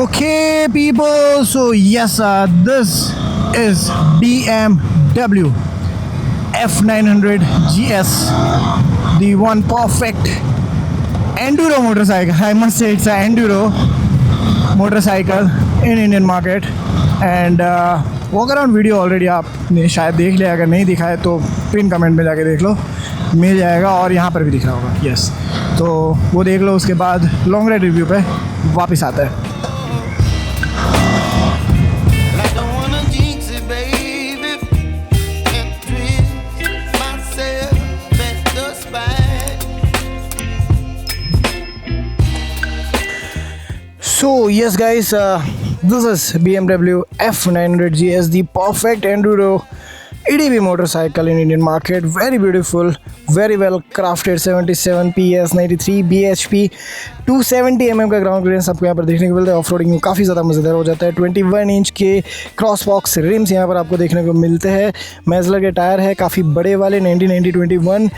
Okay, people. So yes, this is BMW F900 GS, the one perfect enduro motorcycle. I must say it's an enduro motorcycle in Indian market. And walk around video already आपने शायद देख लिया, अगर नहीं दिखा है तो pin comment में जाके देख लो, मिल जाएगा और यहाँ पर भी दिख रहा होगा। यस, तो वो देख लो, उसके बाद लॉन्ग राइड रिव्यू पे वापस आता है। So yes guys, this is BMW F900 GS, the perfect enduro EDV motorcycle in Indian market. Very beautiful, very well crafted, 77 PS, 93 bhp, 270 mm का ग्राउंड क्लियरेंस आपको यहाँ पर देखने को मिलता है। ऑफ रोडिंग में काफ़ी ज़्यादा मज़ेदार हो जाता है। 21 इंच के क्रॉस बॉक्स रिम्स यहाँ पर आपको देखने को मिलते हैं। मैजलर के टायर है काफ़ी बड़े वाले 19-21,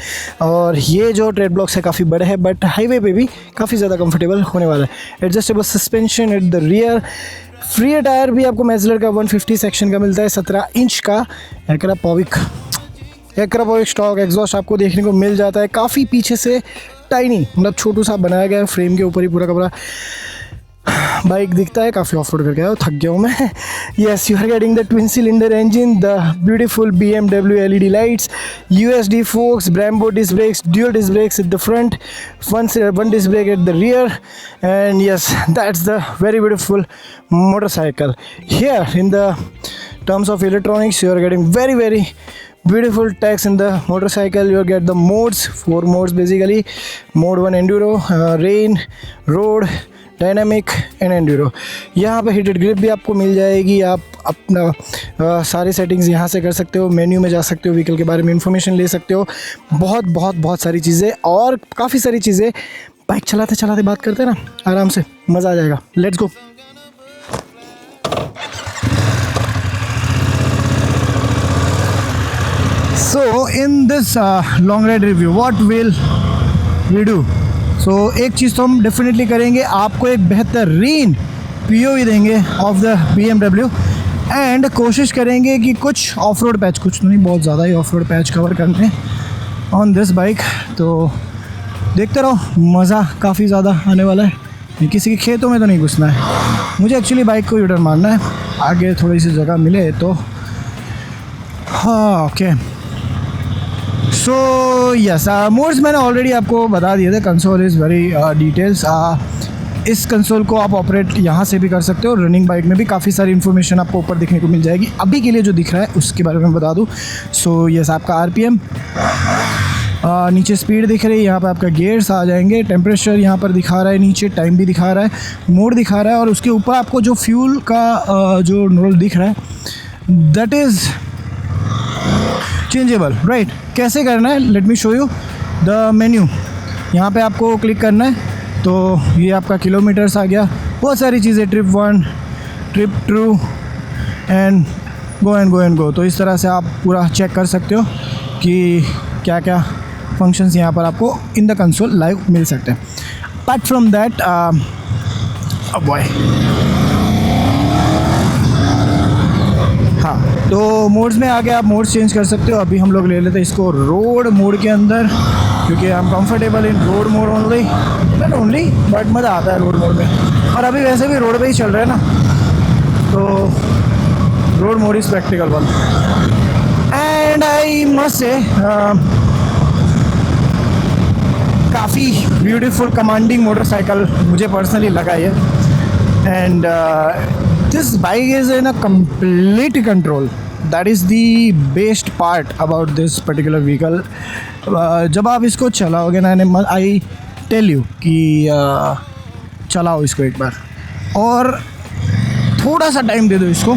और ये जो ट्रेड ब्लॉक्स है काफ़ी बड़े हैं, बट हाईवे पे भी काफ़ी ज़्यादा कंफर्टेबल होने वाला है। Adjustable suspension at the rear, free tyre भी आपको मैजलर का 150 सेक्शन का मिलता है। 17 इंच का एक्रापोविक स्टॉक एग्जॉस्ट आपको देखने को मिल जाता है। काफ़ी पीछे से टाइनी, मतलब छोटू सा बनाया गया है, फ्रेम के ऊपर ही पूरा कपड़ा बाइक दिखता है। काफ़ी ऑफ रोड करके आया, थक गया हूँ मैं। Yes, you are getting the twin cylinder engine, the beautiful BMW LED lights, USD forks, Brembo disc brakes, dual disc brakes at the front, one disc brake at the rear, and yes, that's the very beautiful motorcycle. Here in the terms of electronics, you are getting very beautiful text in the motorcycle. You get the modes, 4 modes basically. Mode 1 enduro, rain, road, dynamic and Enduro. यहाँ पे heated grip भी आपको मिल जाएगी। आप अपना सारी settings यहाँ से कर सकते हो, मेन्यू में जा सकते हो, व्हीकल के बारे में इंफॉर्मेशन ले सकते हो। बहुत सारी चीज़ें और काफ़ी सारी चीज़ें बाइक चलाते चलाते बात करते हैं ना, आराम से मज़ा आ जाएगा। Let's go. So in this long ride review what will we do? So एक चीज़ तो हम डेफिनेटली करेंगे, आपको एक बेहतरीन POV देंगे ऑफ द BMW, एंड कोशिश करेंगे कि कुछ ऑफ रोड पैच, कुछ तो नहीं, बहुत ज़्यादा ही ऑफ रोड पैच कवर करने ऑन दिस बाइक। तो देखते रहो, मज़ा काफ़ी ज़्यादा आने वाला है। किसी के खेतों में तो नहीं घुसना है मुझे, एक्चुअली बाइक को यूटर्न मारना है, आगे थोड़ी सी जगह मिले तो। हाँ, ओके। सो यस, मोड्स मैंने ऑलरेडी आपको बता दिए थे। Console is very details. इस कंसोल को आप ऑपरेट यहाँ से भी कर सकते हो। रनिंग बाइक में भी काफ़ी सारी इन्फॉर्मेशन आपको ऊपर दिखने को मिल जाएगी। अभी के लिए जो दिख रहा है उसके बारे में बता दूँ। सो यस, आपका RPM, नीचे स्पीड दिख रही है, यहाँ पर आपका गियर्स आ जाएंगे, टेम्परेचर यहाँ पर दिखा रहा है, नीचे टाइम भी दिखा रहा है, मोड दिखा रहा है, और उसके ऊपर आपको जो फ्यूल का जो रोल दिख रहा है दैट इज़ चेंजेबल, राइट। कैसे करना है, let me show you the menu. यहाँ पे आपको क्लिक करना है तो ये आपका किलोमीटर्स आ गया, बहुत सारी चीज़ें, ट्रिप 1, ट्रिप 2 एंड गो। तो इस तरह से आप पूरा चेक कर सकते हो कि क्या क्या फंक्शंस यहाँ पर आपको इन द कंसोल लाइव मिल सकते हैं। अपार्ट फ्रॉम दैट, हाँ, तो मोड्स में आके आप मोड्स चेंज कर सकते हो। अभी हम लोग ले लेते हैं इसको रोड मोड के अंदर, क्योंकि I am comfortable in road mode only, but मज़ा आता है रोड मोड में। और अभी वैसे भी रोड पे ही चल रहे हैं ना, तो road mode is practical one. And I must say काफ़ी ब्यूटीफुल कमांडिंग मोटरसाइकिल मुझे पर्सनली लगा है। And this bike is in a complete control. That is the best part about this particular vehicle. जब आप इसको चलाओगे ना, आई टेल यू कि चलाओ इसको एक बार और थोड़ा सा टाइम दे दो इसको,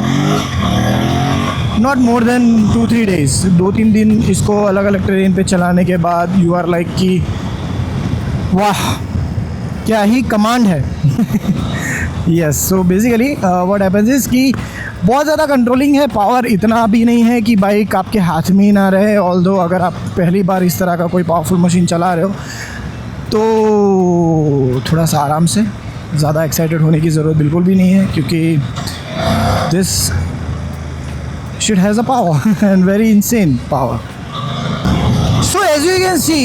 नॉट मोर देन 2-3 days, 2-3 दिन इसको अलग अलग ट्रेन पे चलाने के बाद यू आर लाइक कि वाह क्या ही कमांड है। Yes, so basically what happens is कि बहुत ज़्यादा कंट्रोलिंग है, पावर इतना भी नहीं है कि बाइक आपके हाथ में ही ना रहे। ऑल्दो अगर आप पहली बार इस तरह का कोई पावरफुल मशीन चला रहे हो तो थोड़ा सा आराम से ज़्यादा एक्साइटेड होने की ज़रूरत बिल्कुल भी नहीं है, क्योंकि this shit has a power and very insane power. So as you can see,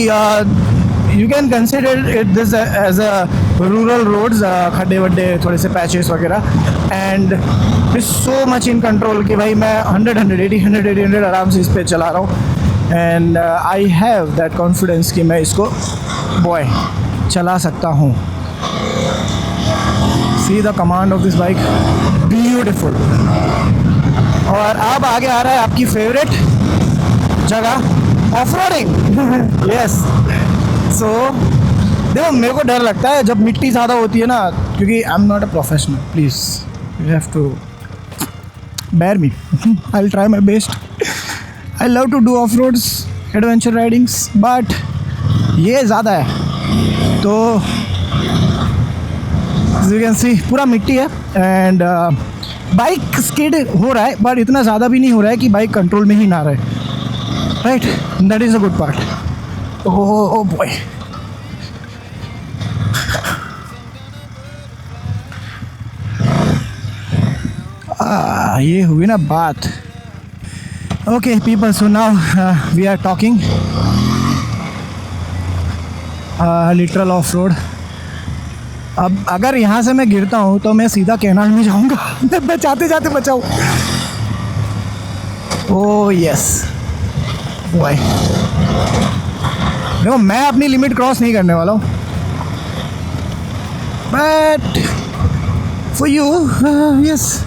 you can consider it this as a rural roads, खड्डे वड्डे थोड़े से पैचेस वगैरह, and it's so much in control कि भाई मैं 100 आराम से इस पे चला रहा हूँ. And I have that confidence कि मैं इसको बॉय चला सकता हूँ. See the command of this bike, beautiful. और अब आगे आ रहा है आपकी फेवरेट जगह, ऑफ रोडिंग. यस. सो देखो, मेरे को डर लगता है जब मिट्टी ज़्यादा होती है ना, क्योंकि I am not a professional. Please you have to bear me. I'll try my best. I love to do off-roads, adventure ridings, but ये ज़्यादा है. तो as you can see पूरा मिट्टी है, एंड बाइक स्किड हो रहा है, बट इतना ज़्यादा भी नहीं हो रहा है कि बाइक कंट्रोल में ही ना रहे. Right, that is a good part. Oh boy. ये हुई ना बात. Okay people, so now we are talking literal off road. अब अगर यहाँ से मैं गिरता हूँ तो मैं सीधा कैनाल में जाऊँगा. बचाते जाते बचाओ. Oh yes boy. देखो, मैं अपनी लिमिट क्रॉस नहीं करने वाला हूँ, बट फॉर यू यस.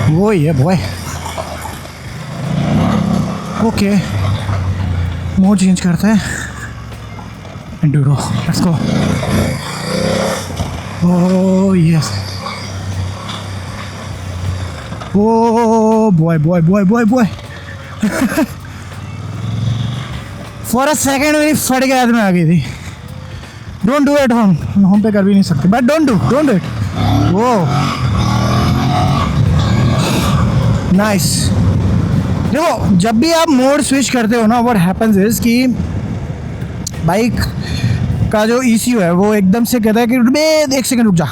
वो ही है बॉय. ओके, मोड चेंज करते हैं. Enduro, let's go. Oh yes. Oh boy boy boy boy boy. For a second मेरी फट के आदमी आ गई थी. डोंट डू इट होम पे कर भी नहीं सकते, बट डोंट डू इट. वो नाइस. देखो, जब भी आप मोड स्विच करते हो ना, व्हाट हैपेंस इज कि बाइक का जो ECU है वो एकदम से कहता है कि बे 1 सेकंड रुक जा,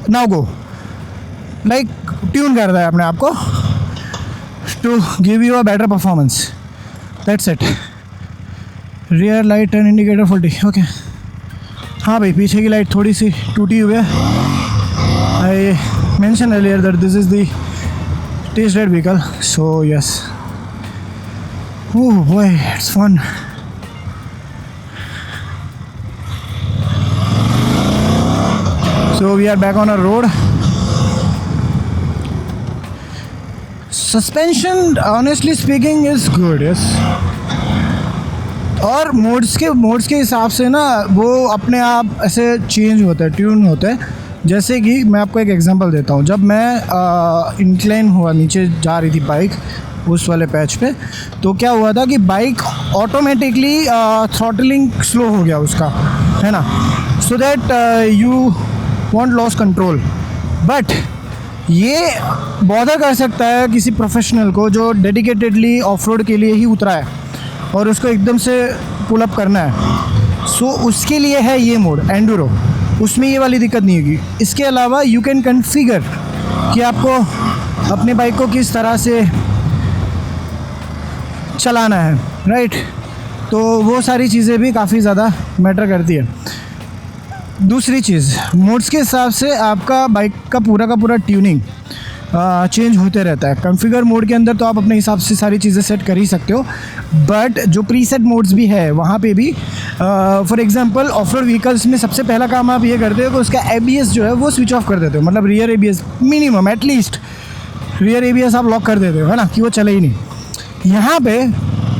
नाउ गो. लाइक ट्यून करता है अपने आप को to give you a better performance. That's it. Rear light and indicator faulty. Okay. हाँ भाई, पीछे की लाइट थोड़ी सी टूटी हुई है. I mention earlier that this is the test ride vehicle, so yes. Oh boy, it's fun. So we are back on a road. Suspension, honestly speaking, is good. Yes. और modes के हिसाब से ना वो अपने आप ऐसे चेंज होता है, ट्यून होता है. जैसे कि मैं आपको एक एग्जांपल देता हूँ. जब मैं इंक्लाइन हुआ नीचे जा रही थी बाइक उस वाले पैच पे, तो क्या हुआ था कि बाइक ऑटोमेटिकली थ्रॉटलिंग स्लो हो गया उसका, है ना, so that you want loss control. But ये बॉदर कर सकता है किसी प्रोफेशनल को जो डेडिकेटेडली ऑफ रोड के लिए ही उतरा है और उसको एकदम से पुल अप करना है. सो उसके लिए है ये मोड एंडूरो. उसमें ये वाली दिक्कत नहीं होगी. इसके अलावा यू कैन कन्फिगर कि आपको अपने बाइक को किस तरह से चलाना है, राइट. तो वो सारी चीज़ें भी काफ़ी ज़्यादा मैटर करती है. दूसरी चीज़, मोड्स के हिसाब से आपका बाइक का पूरा ट्यूनिंग चेंज होते रहता है. कॉन्फ़िगर मोड के अंदर तो आप अपने हिसाब से सारी चीज़ें सेट कर ही सकते हो, बट जो प्रीसेट मोड्स भी है वहाँ पे भी for example of road vehicles में सबसे पहला काम आप ये करते हो कि उसका ABS जो है वो स्विच ऑफ कर देते हो. मतलब rear ABS minimum at least rear ABS आप लॉक कर देते हो, है ना, कि वो चले ही नहीं. यहाँ पे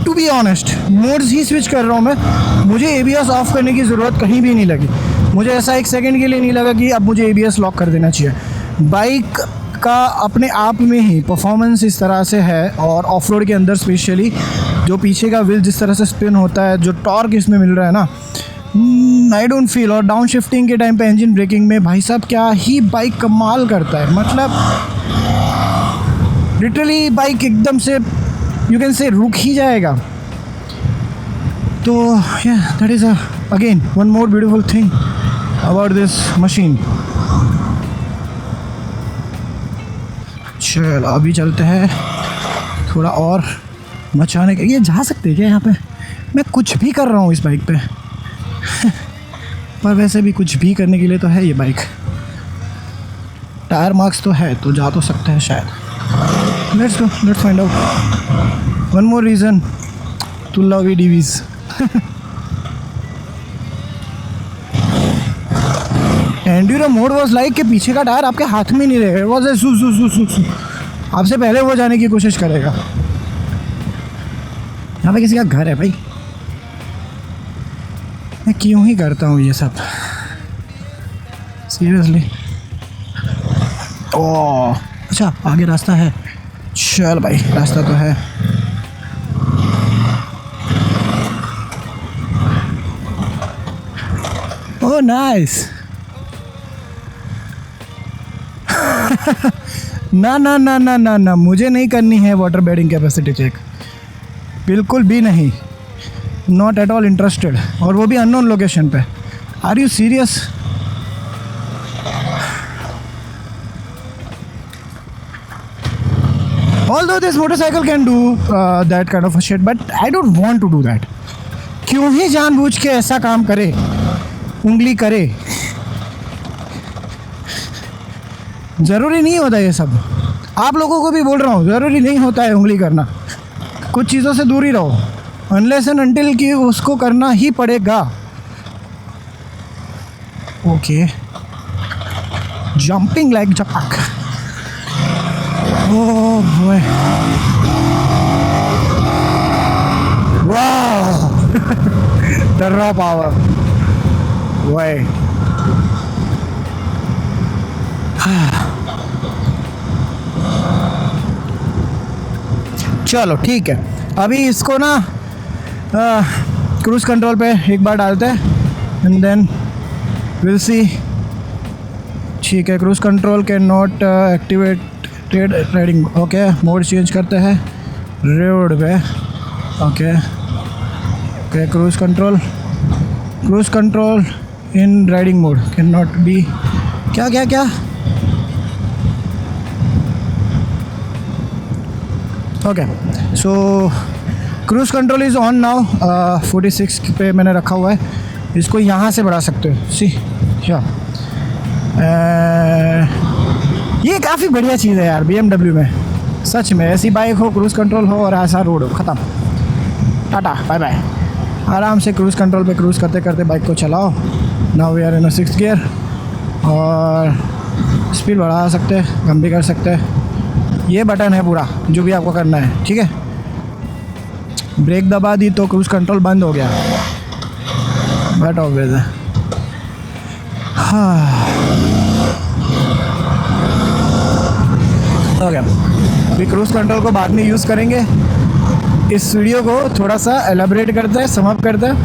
टू बी ऑनेस्ट मोड्स ही स्विच कर रहा हूँ मैं. मुझे ABS ऑफ करने की ज़रूरत कहीं भी नहीं लगी. मुझे ऐसा 1 सेकंड के लिए नहीं लगा कि अब मुझे ABS लॉक कर देना चाहिए. बाइक का अपने आप में ही परफॉर्मेंस इस तरह से है, और ऑफ रोड के अंदर स्पेशली जो पीछे का व्हील जिस तरह से स्पिन होता है, जो टॉर्क इसमें मिल रहा है ना, आई डोंट फील. और डाउन शिफ्टिंग के टाइम पे इंजन ब्रेकिंग में भाई साहब क्या ही बाइक कमाल करता है. मतलब लिटरली बाइक एकदम से यू कैन से रुक ही जाएगा. तो yeah, that is again one more beautiful thing about this machine. चल अभी चलते हैं थोड़ा और मचाने के। ये जा सकते हैं क्या यहाँ पे? मैं कुछ भी कर रहा हूँ इस बाइक पे पर वैसे भी कुछ भी करने के लिए तो है ये बाइक। टायर मार्क्स तो है तो जा तो सकते हैं शायद। Let's go, let's find out. One more reason to love EDVs। Enduro mode was like कि पीछे का टायर आपके हाथ में नहीं रहेगा, वाज सू सू सू सू सू, आपसे पहले वो जाने की कोशिश करेगा। यहाँ पे किसी का घर है भाई, मैं क्यों ही करता हूँ ये सब सीरियसली। ओह अच्छा आगे रास्ता है, चल भाई रास्ता तो है। Oh nice. ना ना ना ना ना ना, मुझे नहीं करनी है वाटर बेडिंग कैपेसिटी चेक, बिल्कुल भी नहीं, नॉट एट ऑल इंटरेस्टेड, और वो भी अननोन लोकेशन पे। Are you serious? Although this motorcycle can do that kind of a shit, but I don't want to do that. क्यों ही जानबूझ के ऐसा काम करे, उंगली करे? ज़रूरी नहीं होता ये सब। आप लोगों को भी बोल रहा हूँ, ज़रूरी नहीं होता है उंगली करना। कुछ चीज़ों से दूर ही रहो, अनलेस एंड अनटिल कि उसको करना ही पड़ेगा। ओके, जंपिंग लाइक जपाक। ओह बॉय, वाह द रॉ पावर बॉय। चलो ठीक है, अभी इसको ना क्रूज़ कंट्रोल पे एक बार डालते हैं एंड देन विल सी। ठीक है, cruise control can not activated riding. Okay, mode change करते हैं रोड पे। Okay okay, cruise control in riding mode can not be. क्या क्या क्या? Okay so cruise control is on now. 46 पे मैंने रखा हुआ है, इसको यहाँ से बढ़ा सकते हो। सी क्या ये काफ़ी बढ़िया चीज़ है यार BMW में, सच में। ऐसी बाइक हो, क्रूज़ कंट्रोल हो और ऐसा रोड हो, ख़त्म, टाटा बाय बाय। आराम से क्रूज़ कंट्रोल पे क्रूज़ करते करते बाइक को चलाओ। Now we are in 6th gear और स्पीड बढ़ा सकते हैं, कम भी कर सकते हैं। ये बटन है पूरा जो भी आपको करना है, ठीक है। ब्रेक दबा दी तो क्रूज़ कंट्रोल बंद हो गया, बट ऑब्वियस है। हाँ ओके, अभी क्रूज़ कंट्रोल को बाद में यूज़ करेंगे। इस वीडियो को थोड़ा सा एलाबरेट करते हैं, समअप करते हैं।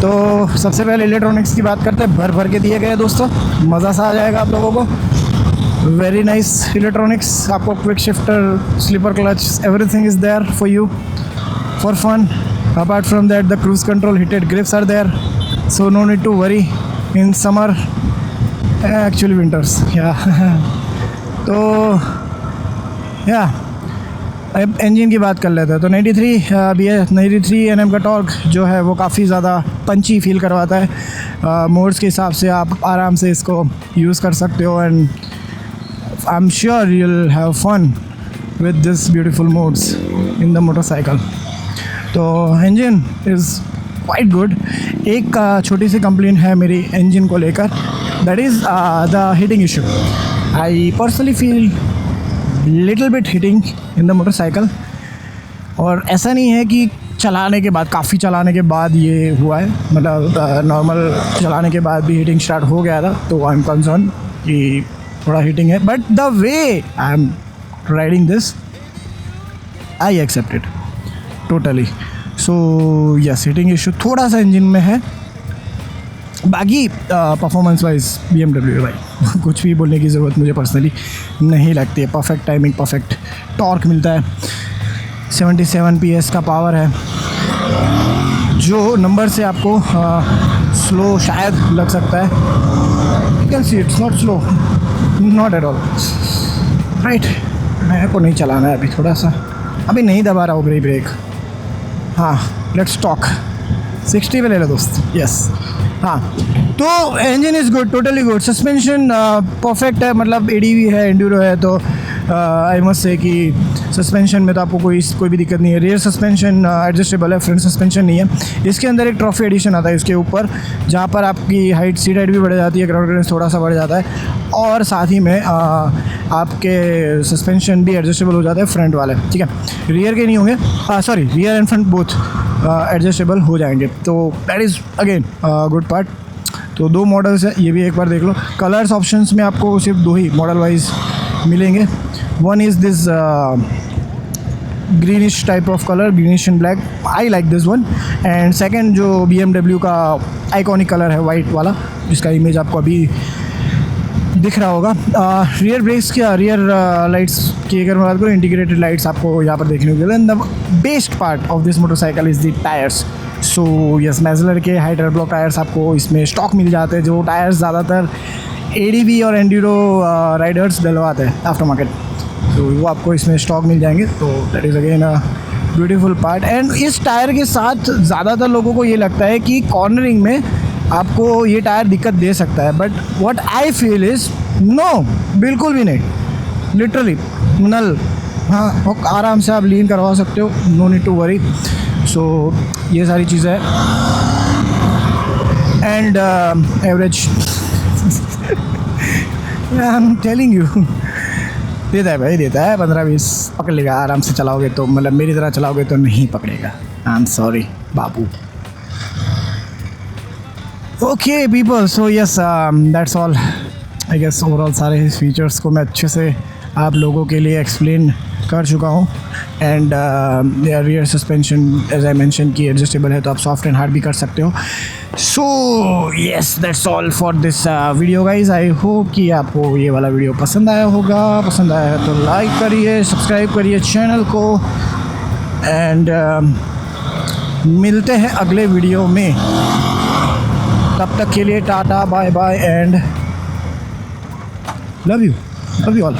तो सबसे पहले इलेक्ट्रॉनिक्स की बात करते हैं। भर भर के दिए गए दोस्तों, मज़ा सा आ जाएगा आप लोगों को। वेरी नाइस इलेक्ट्रॉनिक्स, आपको quick shifter, slipper clutch, everything is there for you for fun. Apart from that the cruise control heated grips are there, so no need to worry in summer, actually winters या तो या अब engine की बात कर लेते हैं। तो 93 Nm का टॉर्क जो है वो काफ़ी ज़्यादा पंची फील करवाता है। मोड्स के हिसाब से आप आराम से इसको यूज़ कर सकते हो and I am sure you will have fun with this beautiful modes in the motorcycle. तो इंजन इज़ क्वाइट गुड। एक छोटी सी कंप्लेंट है मेरी इंजन को लेकर, that is the heating issue. I personally feel little bit heating in the motorcycle, और ऐसा नहीं है कि चलाने के बाद, काफ़ी चलाने के बाद ये हुआ है, मतलब नॉर्मल चलाने के बाद भी हीटिंग स्टार्ट हो गया था। तो आई एम कंसर्न कि थोड़ा हीटिंग है, but the way I am riding this I accept it totally. So yes, heating issue थोड़ा सा इंजन में है, बाकी परफॉर्मेंस वाइज BMW भाई कुछ भी बोलने की ज़रूरत मुझे पर्सनली नहीं लगती है। परफेक्ट टाइमिंग, परफेक्ट टॉर्क मिलता है, 77 PS का पावर है। जो नंबर से आपको स्लो शायद लग सकता है, you can see it's not slow, not at all right. मेरे को नहीं चलाना है अभी, थोड़ा सा अभी नहीं दबा रहा हूँ ब्रेक। हाँ, लेट्स टॉक। 60 पे ले लो दोस्त। यस हाँ, तो engine is good, totally good. Suspension perfect है, मतलब एडीवी है, एंड्यूरो है, तो आई मस्ट से कि सस्पेंशन में तो आपको कोई भी दिक्कत नहीं है। रियर सस्पेंशन एडजस्टेबल है, फ्रंट सस्पेंशन नहीं है। इसके अंदर एक ट्रॉफी एडिशन आता है इसके ऊपर, जहाँ पर आपकी हाइट, सीट हाइट भी बढ़ जाती है, ग्राउंड क्लियरेंस थोड़ा सा बढ़ जाता है, और साथ ही में आपके सस्पेंशन भी एडजस्टेबल हो जाते हैं फ्रंट वाले, ठीक है। रियर के नहीं होंगे, sorry, rear and front both adjustable हो जाएंगे, तो that is again good part. तो 2 मॉडल्स है, ये भी एक बार देख लो। कलर्स ऑप्शंस में आपको सिर्फ 2 ही मॉडल वाइज मिलेंगे। One is this greenish type of color, greenish and black. I like this one. And second जो BMW का iconic color है white वाला, जिसका इमेज आपको अभी दिख रहा होगा। रियर ब्रेक्स क्या, रियर लाइट्स की अगर मैं बात करूँ, इंटीग्रेटेड लाइट्स आपको यहाँ पर देखने को मिले। And the best part of this motorcycle is the tyres. So yes, Metzeler के हाई टायर ब्लॉक टायर्स आपको इसमें स्टॉक मिल जाते हैं, जो टायर्स ज़्यादातर एडीवी और एंड्यूरो राइडर्स डलवाते हैं आफ्टर मार्केट, तो वो आपको इसमें स्टॉक मिल जाएंगे। तो that is again a beautiful part. And इस टायर के साथ ज़्यादातर लोगों को ये लगता है कि कॉर्नरिंग में आपको ये टायर दिक्कत दे सकता है, but what I feel is no, बिल्कुल भी नहीं, लिटरली नल। हाँ, आराम से आप लीन करवा सकते हो, नो नीड टू वरी। सो ये सारी चीज़ें हैं। And average I am telling you, देता है भाई, देता है 15-20 पकड़ लेगा आराम से चलाओगे तो, मतलब मेरी तरह चलाओगे तो नहीं पकड़ेगा। आई एम सॉरी बाबू। Okay people, so yes that's all I guess. Overall सारे फीचर्स को मैं अच्छे से आप लोगों के लिए एक्सप्लेन कर चुका हूँ। And rear suspension as I mention की एडजस्टेबल है, तो आप सॉफ्ट एंड हार्ड भी कर सकते हो। सो yes, that's all for this video guys. I hope कि आपको ये वाला वीडियो पसंद आया होगा। पसंद आया है तो लाइक करिए, सब्सक्राइब करिए चैनल को, एंड मिलते हैं अगले वीडियो में। तब तक के लिए ta-ta, bye bye, and love you all.